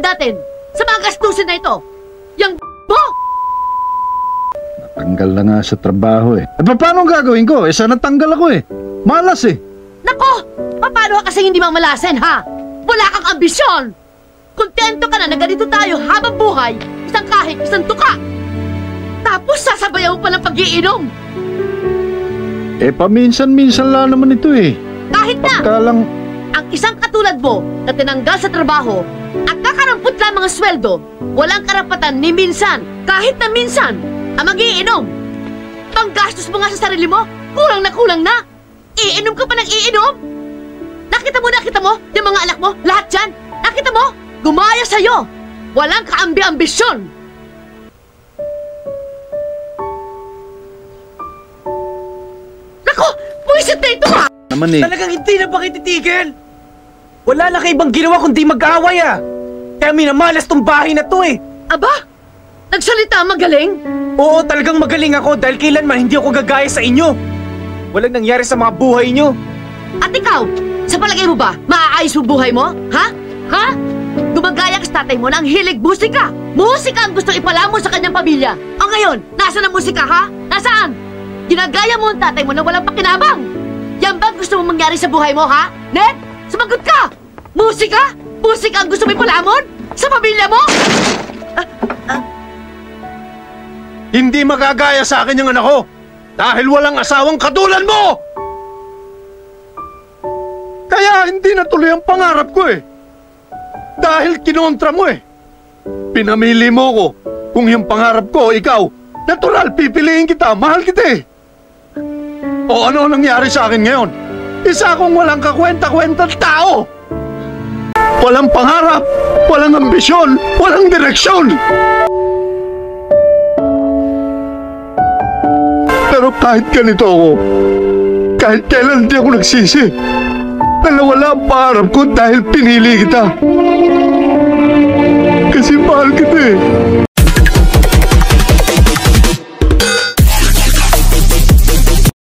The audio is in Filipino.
natin sa mga gastusin na ito? Yang mo! Natanggal na nga sa trabaho eh. At paano ang gagawin ko? Sana natanggal ako eh. Malas eh. Nako! Paano ka kasi hindi mamalasin, ha? Wala kang ambisyon! Kontento ka na ganito tayo habang buhay, isang kahit, isang tuka! Tapos sasabayaw pa ng pag-iinom! Eh, paminsan-minsan lang naman ito eh. Kahit na! Pagka lang... Ang isang katulad mo na tinanggal sa trabaho at kakarampot lang mga sweldo, walang karapatan ni minsan, kahit na minsan, ang mag-iinom. Panggastos mo nga sa sarili mo, kulang na! Iinom ka pa ng iinom? Nakita mo, yung mga anak mo, lahat dyan, nakita mo? Gumaya sa'yo! Walang kaambi-ambisyon! Naku! Buwisit na ito, ha! Naman eh. Talagang hindi na ba titigil? Wala na kayo ibang ginawa kundi mag-away ah! Kaya minamalas tong bahay na to eh! Aba! Nagsalita magaling? Oo, talagang magaling ako dahil kailanman hindi ako gagaya sa inyo! Walang nangyari sa mga buhay nyo! At ikaw, sa palagay mo ba, maaayos mo buhay mo? Ha? Ha? Gumagaya ka sa tatay mo na ang hilig musika! Musika ang gusto ipalamo sa kanyang pamilya! O ngayon, nasaan ang musika, ha? Nasaan? Ginagaya mo ang tatay mo na walang pakinabang! Yan ba gusto mo mangyari sa buhay mo, ha? Ned? Sumagot ka! Musika? Musika ang gusto mo ipalamon? Sa pamilya mo? Hindi magagaya sa akin yung anak ko dahil walang asawang katulad mo! Kaya hindi natuloy ang pangarap ko eh. Dahil kinontra mo eh. Pinamili mo ko. Kung yung pangarap ko, ikaw, natural, pipiliin kita, mahal kita eh. O ano nangyari sa akin ngayon? Isa akong walang kakwenta-kwentang tao. Walang pangarap, walang ambisyon, walang direksyon. Pero kahit ganito ako, kahit kailan hindi ako nagsisi, na nawala ang pangarap ko dahil pinili kita. Kasi mahal kita eh.